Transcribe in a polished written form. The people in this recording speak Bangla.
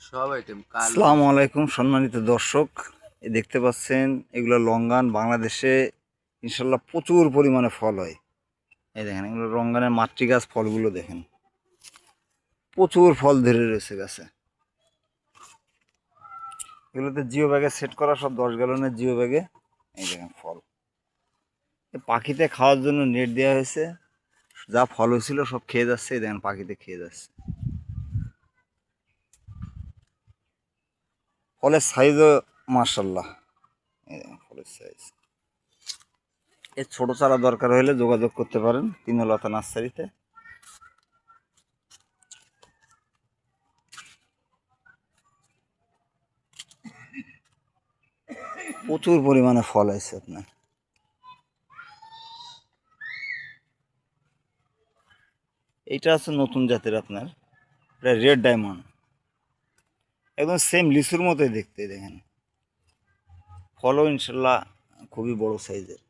সব আইটেম কালো। আসসালামু আলাইকুম সম্মানিত দর্শক, দেখতে পাচ্ছেন এগুলো লঙ্গান। বাংলাদেশে ইনশাল্লাহ প্রচুর পরিমাণে ফল হয়। এই দেখেন, এগুলো লঙ্গানের মাতৃ গাছ। ফলগুলো দেখেন, প্রচুর ফল ধরে রয়েছে গাছে। এগুলোতে জিও ব্যাগে সেট করা, সব 10 গ্যালনের জিও ব্যাগে। এই দেখেন ফল, পাখিতে খাওয়ার জন্য নেট দেওয়া হয়েছে। যা ফল হয়েছিল সব খেয়ে যাচ্ছে। এই দেখেন পাখিতে খেয়ে যাচ্ছে। ফলের সাইজও মার্শাল্লাহ। এই দেখেন ফলের সাইজ। এর ছোট চারা দরকার হলে যোগাযোগ করতে পারেন তৃণলতা নার্সারিতে। প্রচুর পরিমাণে ফল আছে আপনার। এইটা আছে নতুন জাতের আপনার, এটা রেড ডায়মন্ড। একদম সেম লিচুর মতোই দেখতে। দেখেন ফলও ইনশাল্লাহ খুবই বড় সাইজের।